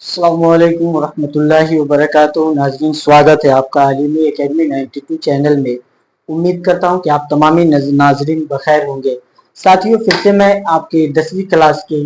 अस्सलामुअलैकुम वरहमतुल्लाहि वबरकातुहू। नाज़रीन, स्वागत है आपका आलिमी एकेडमी 92 चैनल में। उम्मीद करता हूं कि आप तमामी नाजरीन बखैर होंगे। साथियों, फिर से मैं आपके 10वीं क्लास की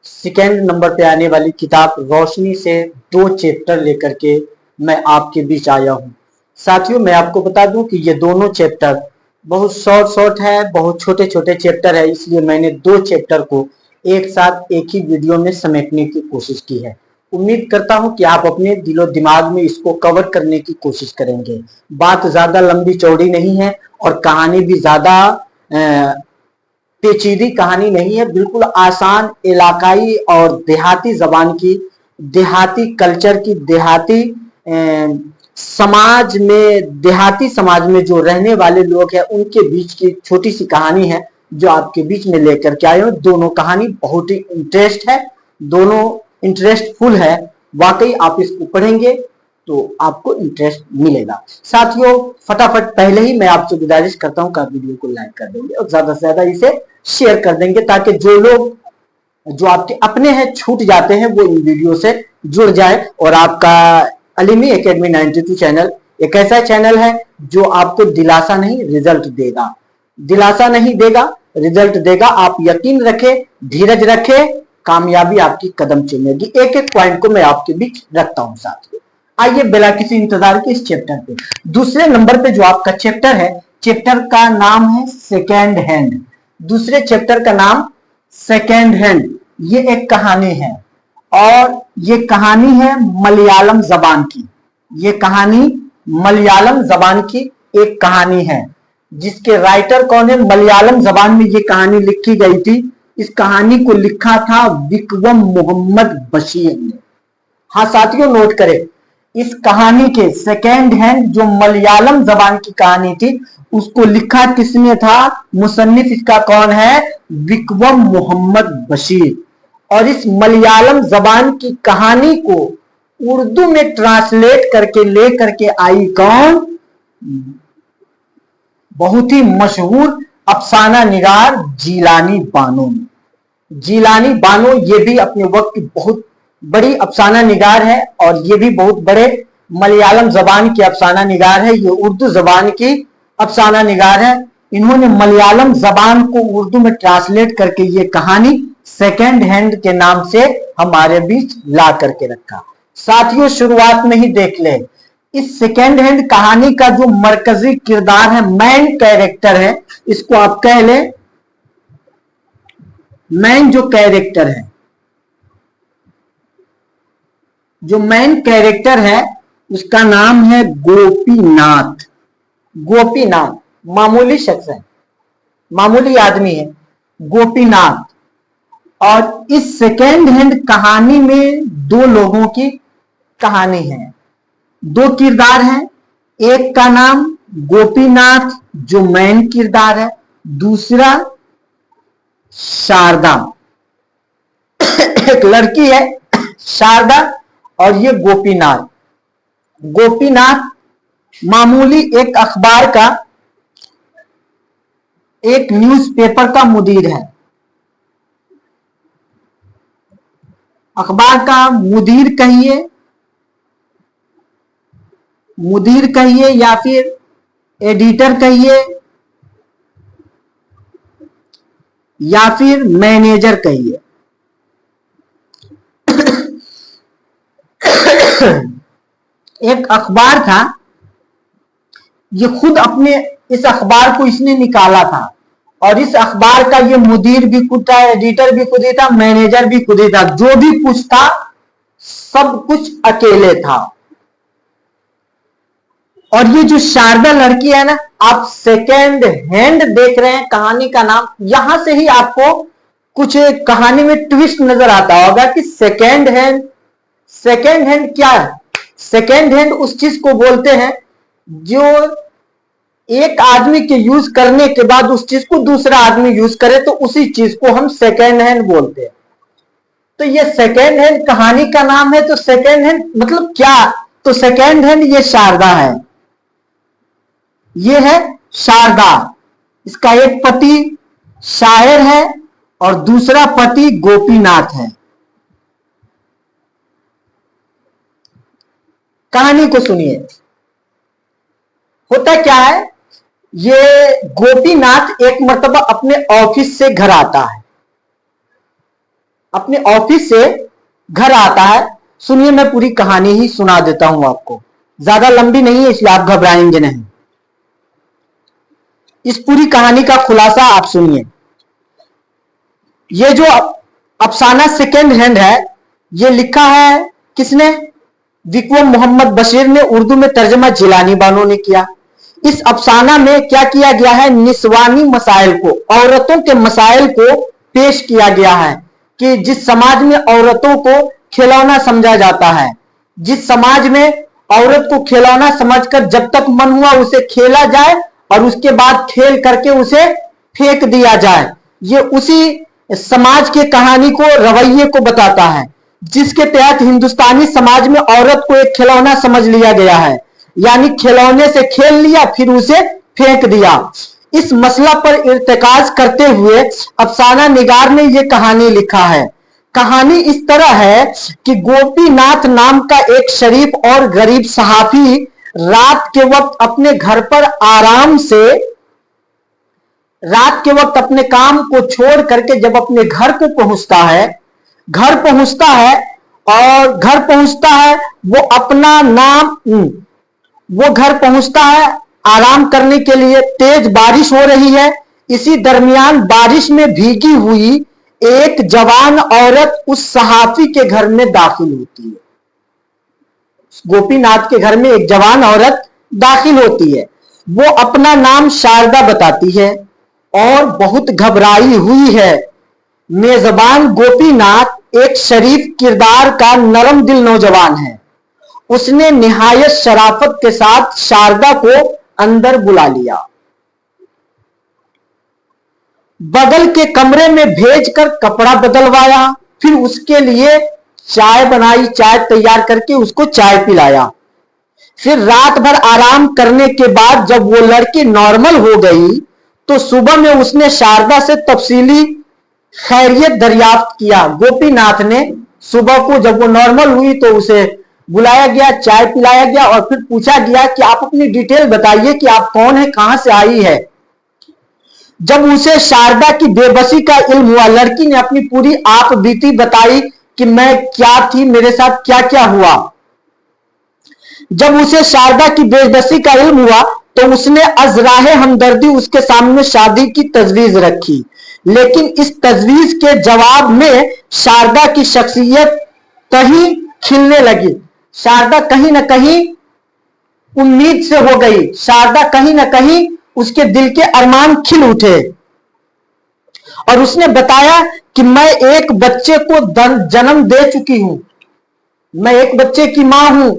सेकेंड नंबर पे आने वाली किताब रोशनी से 2 चैप्टर लेकर के मैं आपके बीच आया हूं। साथियों, मैं आपको बता दूं कि ये दोनों चैप्टर बहुत शॉर्ट है, बहुत छोटे छोटे चैप्टर है, इसलिए मैंने 2 चैप्टर को एक साथ एक ही वीडियो में समेटने की कोशिश की है। उम्मीद करता हूं कि आप अपने दिलो दिमाग में इसको कवर करने की कोशिश करेंगे। बात ज्यादा लंबी चौड़ी नहीं है और कहानी भी ज्यादा पेचीदी कहानी नहीं है। बिल्कुल आसान इलाकाई और देहाती जबान की, देहाती कल्चर की, देहाती समाज में, देहाती समाज में जो रहने वाले लोग हैं उनके बीच की छोटी सी कहानी है जो आपके बीच में लेकर के आए हूं। दोनों कहानी बहुत ही इंटरेस्ट है, दोनों इंटरेस्टफुल है। वाकई आप इसको पढ़ेंगे तो आपको इंटरेस्ट मिलेगा। साथियों, फटाफट पहले ही मैं आपसे गुजारिश करता हूं कि आप वीडियो को लाइक कर देंगे और ज्यादा से ज्यादा इसे शेयर कर देंगे ताकि जो लोग जो आपके अपने हैं छूट जाते हैं वो इन वीडियो से जुड़ जाए। और आपका अलीमी एकेडमी 92 चैनल एक ऐसा चैनल है जो आपको दिलासा नहीं रिजल्ट देगा, दिलासा नहीं देगा रिजल्ट देगा। आप यकीन रखें, धीरज रखें, कामयाबी आपकी कदम चुमेगी। एक एक पॉइंट को मैं आपके बीच रखता हूं साथियों। आइए बिना किसी इंतजार के इस चैप्टर पे, दूसरे नंबर पे जो आपका चैप्टर है, चैप्टर का नाम है सेकेंड हैंड। दूसरे चैप्टर का नाम सेकेंड हैंड। ये एक कहानी है और ये कहानी है मलयालम जबान की। ये कहानी मलयालम जबान की एक कहानी है जिसके राइटर कौन है, मलयालम जबान में ये कहानी लिखी गई थी। इस कहानी को लिखा था विक्रम मोहम्मद बशीर ने। हाँ साथियों, नोट करें, इस कहानी के सेकेंड हैंड जो मलयालम जबान की कहानी थी उसको लिखा किसने था, मुसन्निफ इसका कौन है, विक्रम मोहम्मद बशीर। और इस मलयालम जबान की कहानी को उर्दू में ट्रांसलेट करके ले करके आई कौन, बहुत ही मशहूर अफसाना निगार जीलानी बानो। जीलानी बानो ये भी अपने वक्त की बहुत बड़ी अफसाना निगार है और ये भी बहुत बड़े मलयालम जबान की अफसाना निगार है। ये उर्दू जबान की अफसाना निगार है। इन्होंने मलयालम जबान को उर्दू में ट्रांसलेट करके ये कहानी सेकेंड हैंड के नाम से हमारे बीच ला करके रखा। साथियों, शुरुआत में ही देख ले, इस सेकेंड हैंड कहानी का जो मरकजी किरदार है, मेन कैरेक्टर है, इसको आप कह ले मेन जो कैरेक्टर है, जो मेन कैरेक्टर है उसका नाम है गोपीनाथ। गोपीनाथ मामूली शख्स है, मामूली आदमी है गोपीनाथ। और इस सेकेंड हैंड कहानी में 2 लोगों की कहानी है, 2 किरदार हैं। एक का नाम गोपीनाथ जो मेन किरदार है, दूसरा शारदा। एक लड़की है शारदा और ये गोपीनाथ। गोपीनाथ मामूली एक अखबार का, एक न्यूज़पेपर का मुदीर है। अखबार का मुदीर कहिए या फिर एडिटर कहिए या फिर मैनेजर कहिए। एक अखबार था, ये खुद अपने इस अखबार को इसने निकाला था और इस अखबार का ये मुदीर भी खुद था, एडिटर भी खुद ही था, मैनेजर भी खुद ही था। जो भी कुछ था सब कुछ अकेले था। और ये जो शारदा लड़की है ना, आप सेकेंड हैंड देख रहे हैं कहानी का नाम, यहां से ही आपको कुछ कहानी में ट्विस्ट नजर आता होगा कि सेकेंड हैंड क्या है। सेकेंड हैंड उस चीज को बोलते हैं जो एक आदमी के यूज करने के बाद उस चीज को दूसरा आदमी यूज करे तो उसी चीज को हम सेकेंड हैंड बोलते हैं। तो ये सेकेंड हैंड कहानी का नाम है, तो सेकेंड हैंड मतलब क्या, तो सेकेंड हैंड ये शारदा है, ये है शारदा। इसका एक पति शायर है और दूसरा पति गोपीनाथ है। कहानी को सुनिए। होता क्या है, ये गोपीनाथ एक मर्तबा अपने ऑफिस से घर आता है, अपने ऑफिस से घर आता है। सुनिए, मैं पूरी कहानी ही सुना देता हूं आपको, ज्यादा लंबी नहीं है इसलिए आप घबराएंगे नहीं। इस पूरी कहानी का खुलासा आप सुनिए। ये जो अफसाना सेकेंड हैंड है, ये लिखा है किसने? विक्रम मोहम्मद बशीर ने, उर्दू में तर्जमा जिलानी बानो ने किया। इस अफसाना में क्या किया गया है, निस्वानी मसाइल को, औरतों के मसाइल को पेश किया गया है कि जिस समाज में औरतों को खिलौना समझा जाता है, जिस समाज में औरत को खिलौना समझकर जब तक मन हुआ उसे खेला जाए और उसके बाद खेल करके उसे फेंक दिया जाए, ये उसी समाज के कहानी को, रवैये को बताता है, जिसके तहत हिंदुस्तानी समाज में औरत को एक खिलौना समझ लिया गया है, यानी खिलौने से खेल लिया फिर उसे फेंक दिया। इस मसला पर इर्तिकाज करते हुए अफसाना निगार ने यह कहानी लिखा है। कहानी इस तरह है कि गोपीनाथ नाम का एक शरीफ और गरीब सहाफी रात के वक्त अपने घर पर आराम से, रात के वक्त अपने काम को छोड़ करके जब अपने घर को पहुंचता है, और घर पहुंचता है, वो घर पहुंचता है आराम करने के लिए। तेज बारिश हो रही है। इसी दरमियान बारिश में भीगी हुई एक जवान औरत उस सहाफी के घर में दाखिल होती है। गोपीनाथ के घर में एक जवान औरत दाखिल होती है। वो अपना नाम शारदा बताती है और बहुत घबराई हुई है। मेजबान गोपीनाथ एक शरीफ किरदार का नरम दिल नौजवान है। उसने निहायत शराफत के साथ शारदा को अंदर बुला लिया, बगल के कमरे में भेजकर कपड़ा बदलवाया, फिर उसके लिए चाय बनाई, चाय तैयार करके उसको चाय पिलाया। फिर रात भर आराम करने के बाद जब वो लड़की नॉर्मल हो गई तो सुबह में उसने शारदा से तफसीली खैरियत दरियाफ्त किया। गोपीनाथ ने सुबह को जब वो नॉर्मल हुई तो उसे बुलाया गया, चाय पिलाया गया और फिर पूछा गया कि आप अपनी डिटेल बताइए कि आप कौन है, कहां से आई है। जब उसे शारदा की बेबसी का इल्म हुआ, लड़की ने अपनी पूरी आप बीती बताई कि मैं क्या थी, मेरे साथ क्या क्या हुआ। जब उसे शारदा की बेबसी का इल्म हुआ तो उसने अजराहे हमदर्दी उसके सामने शादी की तजवीज रखी, लेकिन इस तजवीज के जवाब में शारदा की शख्सियत कहीं खिलने लगी। शारदा कहीं ना कहीं उम्मीद से हो गई, शारदा कहीं ना कहीं उसके दिल के अरमान खिल उठे और उसने बताया कि मैं एक बच्चे को जन्म दे चुकी हूं, मैं एक बच्चे की मां हूं।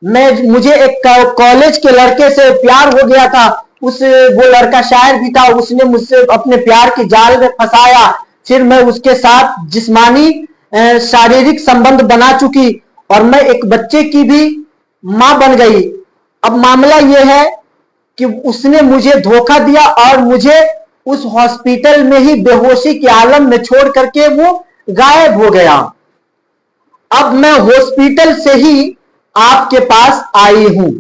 मुझे एक कॉलेज के लड़के से प्यार हो गया था, वो लड़का शायर भी था, उसने मुझसे अपने प्यार की जाल में फंसाया। फिर मैं उसके साथ जिस्मानी शारीरिक संबंध बना चुकी और मैं एक बच्चे की भी मां बन गई। अब मामला यह है कि उसने मुझे धोखा दिया और मुझे उस हॉस्पिटल में ही बेहोशी के आलम में छोड़ करके वो गायब हो गया। अब मैं हॉस्पिटल से ही आपके पास आई हूं।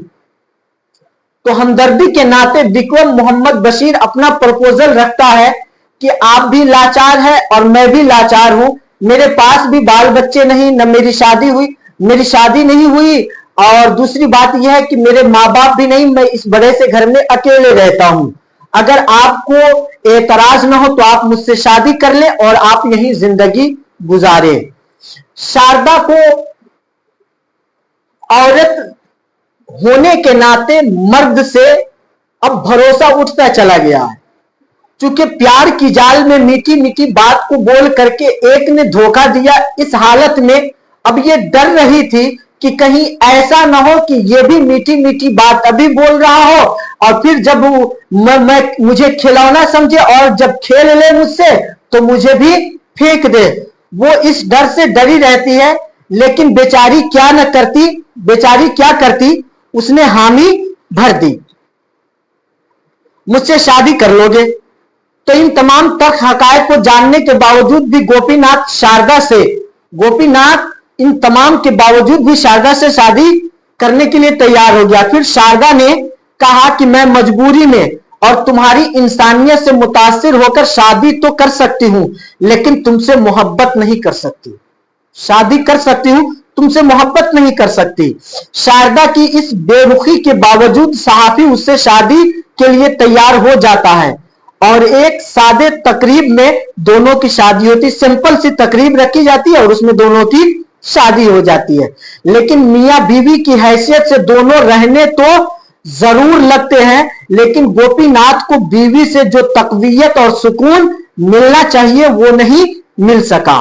तो हमदर्दी के नाते विक्रम मोहम्मद बशीर अपना प्रपोजल रखता है कि आप भी लाचार है और मैं भी लाचार हूं, मेरे पास भी बाल बच्चे नहीं, न मेरी शादी नहीं हुई और दूसरी बात यह है कि मेरे माँ बाप भी नहीं, मैं इस बड़े से घर में अकेले रहता हूं। अगर आपको एतराज न हो तो आप मुझसे शादी कर ले और आप यहीं जिंदगी गुजारे। शारदा को औरत होने के नाते मर्द से अब भरोसा उठता चला गया है। चूंकि प्यार की जाल में मीठी मीठी बात को बोल करके एक ने धोखा दिया, इस हालत में अब ये डर रही थी कि कहीं ऐसा ना हो कि ये भी मीठी मीठी बात अभी बोल रहा हो और फिर जब मुझे खिलौना समझे और जब खेल ले मुझसे तो मुझे भी फेंक दे। वो इस डर से डरी रहती है, लेकिन बेचारी क्या करती, उसने हामी भर दी, मुझसे शादी कर लोगे। तो इन तमाम तक हकायक को जानने के बावजूद भी गोपीनाथ इन तमाम के बावजूद भी शारदा से शादी करने के लिए तैयार हो गया। फिर शारदा ने कहा कि मैं मजबूरी में और तुम्हारी इंसानियत से मुतासिर होकर शादी तो कर सकती हूं, लेकिन तुमसे मोहब्बत नहीं कर सकती। शादी कर सकती हूं, तुमसे मोहब्बत नहीं कर सकती। शारदा की इस बेरुखी के बावजूद सहाफी उससे शादी के लिए तैयार हो जाता है और एक सादे तकरीब में दोनों की शादी होती। सिंपल सी तकरीब रखी जाती है और उसमें दोनों की शादी हो जाती है। लेकिन मियां बीवी की हैसियत से दोनों रहने तो जरूर लगते हैं, लेकिन गोपीनाथ को बीवी से जो तकवीयत और सुकून मिलना चाहिए वो नहीं मिल सका।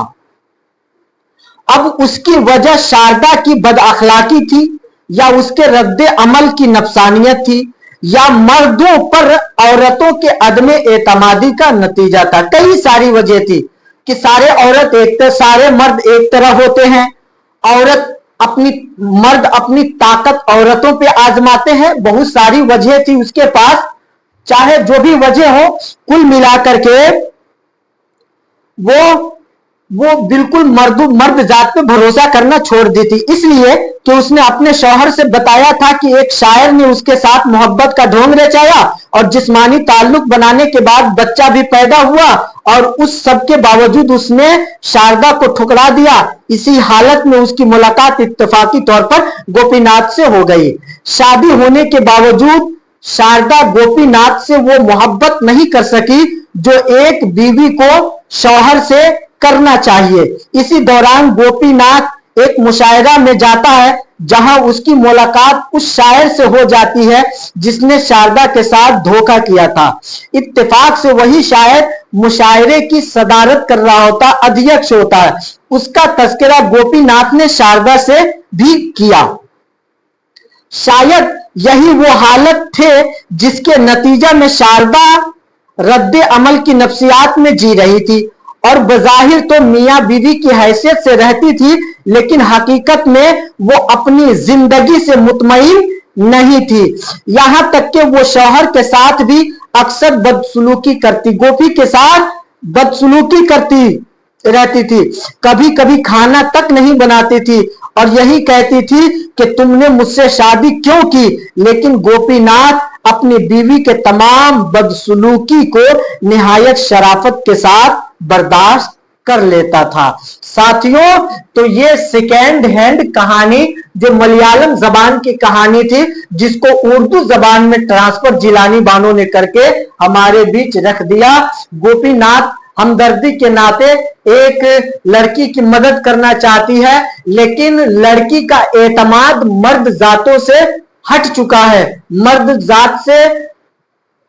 अब उसकी वजह शारदा की बदअखलाकी थी, या उसके रद्दे अमल की नफसानियत थी, या मर्दों पर औरतों के अदम एतमादी का नतीजा था। कई सारी वजह थी कि सारे मर्द एक तरह होते हैं, मर्द अपनी ताकत औरतों पे आजमाते हैं। बहुत सारी वजह थी उसके पास। चाहे जो भी वजह हो, कुल मिलाकर के वो बिल्कुल मर्द जात पे भरोसा करना छोड़ दी थी, इसलिए कि उसने अपने शौहर से बताया था कि एक शायर ने उसके साथ मोहब्बत का ढोंग रचाया और जिस्मानी ताल्लुक बनाने के बाद बच्चा भी पैदा हुआ, और उस सब के बावजूद उसने शारदा को ठुकरा दिया। इसी हालत में उसकी मुलाकात इत्तेफाकी तौर पर गोपीनाथ से हो गई। शादी होने के बावजूद शारदा गोपीनाथ से वो मोहब्बत नहीं कर सकी जो एक बीवी को शौहर से करना चाहिए। इसी दौरान गोपीनाथ एक मुशायरा में जाता है, जहां उसकी मुलाकात उस शायर से हो जाती है जिसने शारदा के साथ धोखा किया था। इत्तेफाक से वही शायर मुशायरे की सदारत कर रहा होता, अध्यक्ष होता है। उसका तस्करा गोपीनाथ ने शारदा से भी किया। शायद यही वो हालत थे जिसके नतीजा में शारदा रद्दे अमल की नफ्सियात में जी रही थी, और बजाहिर तो मियां बीवी की हैसियत से रहती थी, लेकिन हकीकत में वो अपनी जिंदगी से मुतमईन नहीं थी। यहां तक कि वो शौहर के साथ भी अक्सर बदसलूकी करती, गोपी के साथ बदसलूकी करती रहती थी। कभी कभी खाना तक नहीं बनाती थी और यही कहती थी कि तुमने मुझसे शादी क्यों की। लेकिन गोपीनाथ अपनी बीवी के तमाम बदसलूकी को निहायत शराफत के साथ बर्दाश्त कर लेता था। साथियों, तो ये सेकेंड हैंड कहानी जो मलयालम जबान की कहानी थी, जिसको उर्दू जबान में ट्रांसफर जिलानी बानो ने करके हमारे बीच रख दिया। गोपीनाथ हमदर्दी के नाते एक लड़की की मदद करना चाहती है, लेकिन लड़की का एतमाद मर्द जातों से हट चुका है। मर्द जात से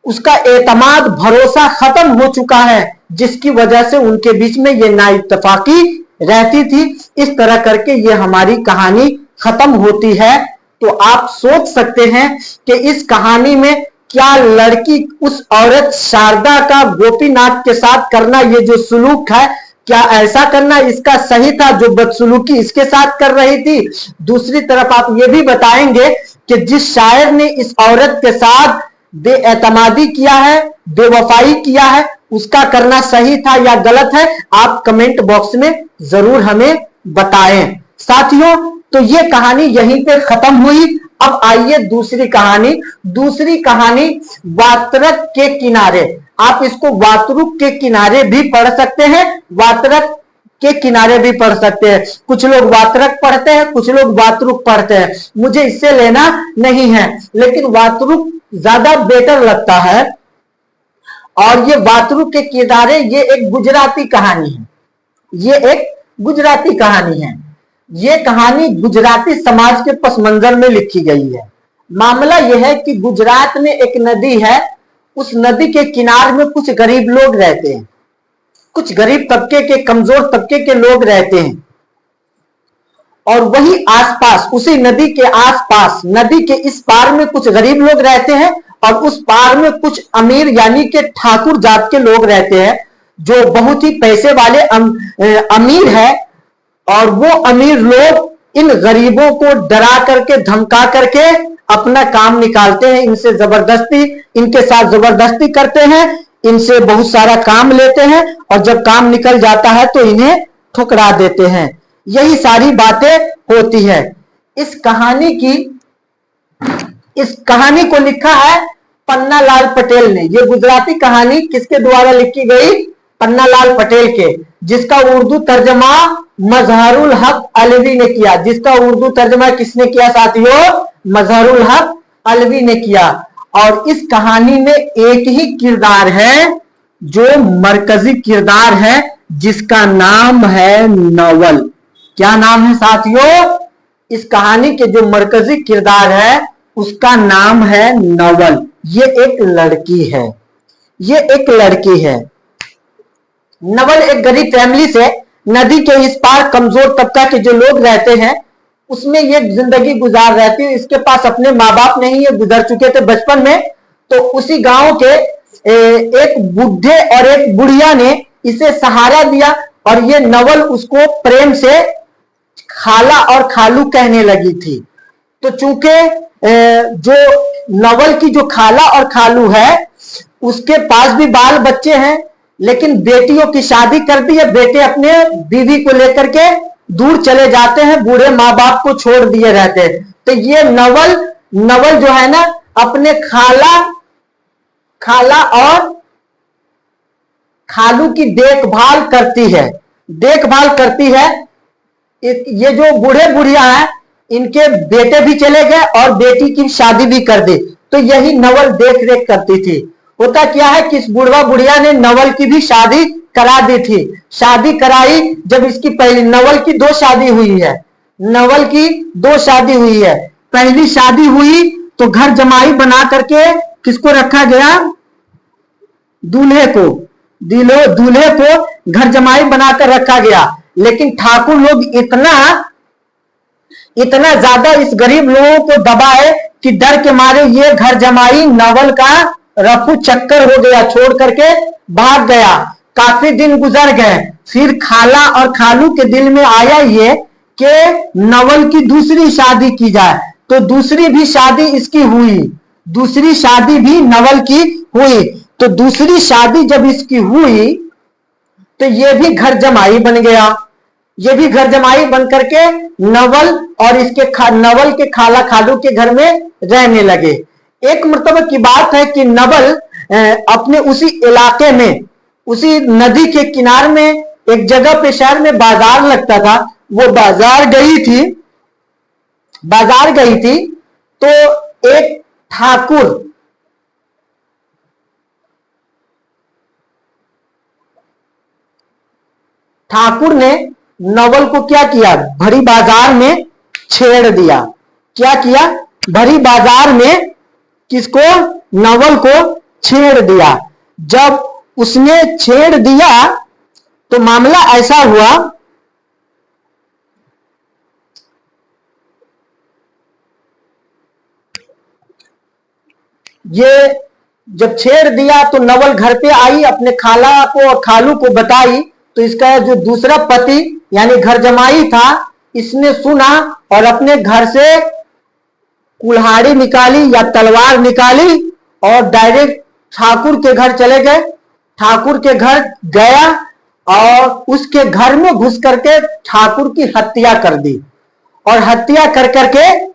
उसका एतमाद भरोसा खत्म हो चुका है, जिसकी वजह से उनके बीच में ये नाइत्तेफाकी रहती थी। इस तरह करके ये हमारी कहानी खत्म होती है। तो आप सोच सकते हैं कि इस कहानी में क्या लड़की, उस औरत शारदा का गोपीनाथ के साथ करना, ये जो सुलूक है, क्या ऐसा करना इसका सही था जो बदसलूकी इसके साथ कर रही थी। दूसरी तरफ आप ये भी बताएंगे कि जिस शायर ने इस औरत के साथ बेएतमादी किया है, बेवफाई किया है, उसका करना सही था या गलत है, आप कमेंट बॉक्स में जरूर हमें बताएं। साथियों, तो ये कहानी यहीं पे खत्म हुई। अब आइए दूसरी कहानी वात्रक के किनारे। आप इसको वातरुक के किनारे भी पढ़ सकते हैं, वात्रक के किनारे भी पढ़ सकते हैं। कुछ लोग वात्रक पढ़ते हैं, कुछ लोग वातरुक पढ़ते हैं। मुझे इससे लेना नहीं है, लेकिन वातरुक ज्यादा बेटर लगता है। और ये वातरुक के किनारे, ये एक गुजराती कहानी है। ये एक गुजराती कहानी है। ये कहानी गुजराती समाज के पस मंजर में लिखी गई है। मामला यह है कि गुजरात में एक नदी है, उस नदी के किनारे में कुछ गरीब लोग रहते हैं, कुछ गरीब तबके के, कमजोर तबके के लोग रहते हैं। और वही आसपास, उसी नदी के आसपास, नदी के इस पार में कुछ गरीब लोग रहते हैं और उस पार में कुछ अमीर यानी कि ठाकुर जात के लोग रहते हैं, जो बहुत ही पैसे वाले अमीर है। और वो अमीर लोग इन गरीबों को डरा करके, धमका करके अपना काम निकालते हैं। इनसे जबरदस्ती, इनके साथ जबरदस्ती करते हैं, इनसे बहुत सारा काम लेते हैं, और जब काम निकल जाता है तो इन्हें ठुकरा देते हैं। यही सारी बातें होती है। इस कहानी की इस कहानी को लिखा है पन्नालाल पटेल ने। ये गुजराती कहानी किसके द्वारा लिखी गई? पन्नालाल पटेल के, जिसका उर्दू तर्जमा मजहरुल हक अलवी ने किया। जिसका उर्दू तर्जमा किसने किया साथियों? मजहरुल हक अलवी ने किया। और इस कहानी में एक ही किरदार है जो मरकजी किरदार है, जिसका नाम है नवल। क्या नाम है साथियों? इस कहानी के जो मरकजी किरदार है उसका नाम है नवल। ये एक लड़की है, ये एक लड़की है। नवल एक गरीब फैमिली से नदी के इस पार कमजोर तबका के जो लोग रहते हैं उसमें ये जिंदगी गुजार रहती है। इसके पास अपने माँ बाप नहीं है, गुजर चुके थे बचपन में। तो उसी गांव के एक बूढ़े और एक बुढ़िया ने इसे सहारा दिया और ये नवल उसको प्रेम से खाला और खालू कहने लगी थी। तो चूंकि जो नवल की जो खाला और खालू है उसके पास भी बाल बच्चे हैं, लेकिन बेटियों की शादी कर दी है। बेटे अपने बीवी को लेकर के दूर चले जाते हैं, बूढ़े माँ बाप को छोड़ दिए रहते हैं। तो ये नवल जो है ना अपने खाला और खालू की देखभाल करती है। ये जो बूढ़े बुढ़िया हैं इनके बेटे भी चले गए और बेटी की शादी भी कर दी, तो यही नवल देख रेख करती थी। होता क्या है कि इस बुढ़वा बुढ़िया ने नवल की भी शादी करा दी थी। शादी कराई जब इसकी पहली, नवल की 2 शादी हुई है। नवल की 2 शादी हुई है। पहली शादी हुई तो घर जमाई बना करके किसको रखा गया? दूल्हे को घर जमाई बनाकर रखा गया। लेकिन ठाकुर लोग इतना ज्यादा इस गरीब लोगों को दबाए कि डर के मारे ये घर जमाई नवल का रफू चक्कर हो गया, छोड़ करके भाग गया। काफी दिन गुजर गए, फिर खाला और खालू के दिल में आया ये कि नवल की दूसरी शादी की जाए। तो दूसरी भी शादी इसकी हुई, दूसरी शादी भी नवल की हुई। तो दूसरी शादी जब इसकी हुई तो ये भी घर जमाई बन गया। ये भी घर जमाई बन करके नवल और नवल के खाला खालू के घर में रहने लगे। एक मर्तबा की बात है कि नवल अपने उसी इलाके में, उसी नदी के किनारे में एक जगह पे शहर में बाजार लगता था। वो बाजार गई थी तो एक ठाकुर ने नवल को क्या किया? भरी बाजार में छेड़ दिया। क्या किया? भरी बाजार में किसको? नवल को छेड़ दिया। जब उसने छेड़ दिया तो मामला ऐसा हुआ, ये जब छेड़ दिया तो नवल घर पे आई, अपने खाला को और खालू को बताई। तो इसका जो दूसरा पति यानी घर जमाई था, इसने सुना और अपने घर से कुल्हाड़ी निकाली या तलवार निकाली और डायरेक्ट ठाकुर के घर चले गए। ठाकुर के घर गया और उसके घर में घुस करके ठाकुर की हत्या कर दी और हत्या कर करके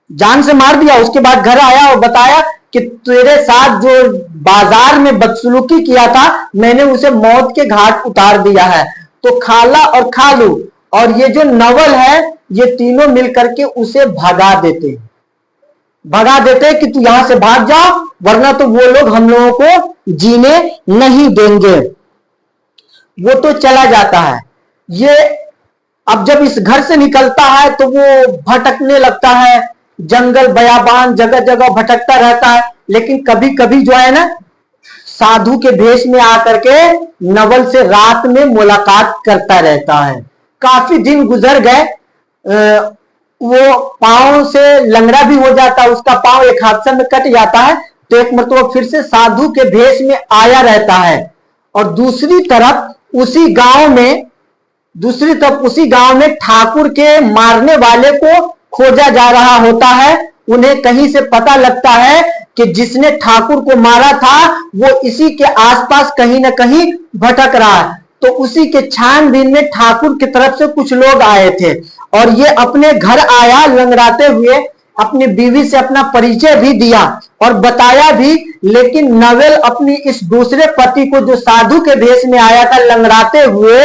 जान से मार दिया। उसके बाद घर आया और बताया कि तेरे साथ जो बाजार में बदसलूकी किया था मैंने उसे मौत के घाट उतार दिया है। तो खाला और खालू और ये जो नवल है ये तीनों मिलकर के उसे भगा देते कि तू यहां से भाग जा, वरना तो वो लोग हम लोगों को जीने नहीं देंगे। वो तो चला जाता है। ये अब जब इस घर से निकलता है तो वो भटकने लगता है, जंगल बयाबान जगह जगह भटकता रहता है। लेकिन कभी कभी जो है ना साधु के भेष में आकर के नवल से रात में मुलाकात करता रहता है। काफी दिन गुजर गए, वो पांव से लंगड़ा भी हो जाता है, उसका पांव एक हादसा में कट जाता है। तो एक मरतबा फिर से साधु के भेष में आया रहता है। और दूसरी तरफ उसी गांव में ठाकुर के मारने वाले को खोजा जा रहा होता है। उन्हें कहीं से पता लगता है कि जिसने ठाकुर को मारा था वो इसी के आसपास कहीं ना कहीं भटक रहा है। तो उसी के छानबीन में ठाकुर की तरफ से कुछ लोग आए थे और ये अपने घर आया लंगड़ाते हुए। अपनी बीवी से अपना परिचय भी दिया और बताया भी, लेकिन नवेल अपनी इस दूसरे पति को, जो साधु के भेष में आया था लंगड़ाते हुए,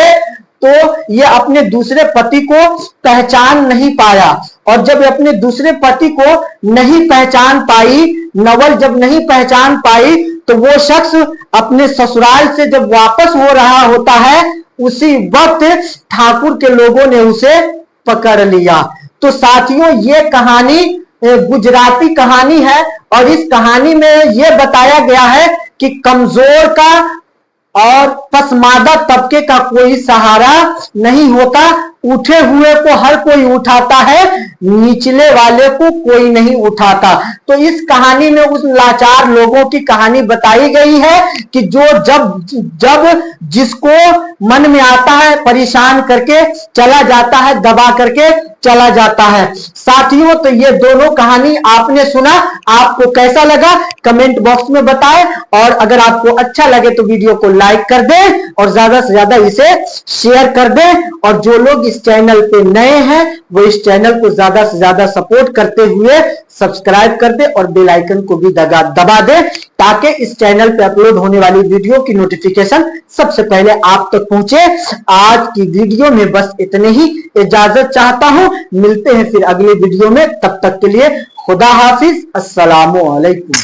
तो ये अपने दूसरे पति को पहचान नहीं पाया। और जब अपने दूसरे पति को नहीं पहचान पाई, नवल जब नहीं पहचान पाई, तो वो शख्स अपने ससुराल से जब वापस हो रहा होता है, उसी वक्त ठाकुर के लोगों ने उसे पकड़ लिया। तो साथियों, ये कहानी गुजराती कहानी है और इस कहानी में यह बताया गया है कि कमजोर का और पसमादा तबके का कोई सहारा नहीं होता। उठे हुए को हर कोई उठाता है, निचले वाले को कोई नहीं उठाता। तो इस कहानी में उस लाचार लोगों की कहानी बताई गई है कि जो जब जिसको मन में आता है परेशान करके चला जाता है, दबा करके चला जाता है। साथियों, तो ये दोनों कहानी आपने सुना, आपको कैसा लगा कमेंट बॉक्स में बताएं, और अगर आपको अच्छा लगे तो वीडियो को लाइक कर दें और ज्यादा से ज्यादा इसे शेयर कर दें। और जो लोग इस चैनल पे नए हैं वो इस चैनल को ज्यादा से ज्यादा सपोर्ट करते हुए सब्सक्राइब कर दे और बेल आइकन को भी दबा दे, ताकि इस चैनल पे अपलोड होने वाली वीडियो की नोटिफिकेशन सबसे पहले आप तक पहुंचे। आज की वीडियो में बस इतने ही इजाजत चाहता हूं, मिलते हैं फिर अगले वीडियो में, तब तक के लिए खुदा हाफिज, अस्सलामु अलैकुम।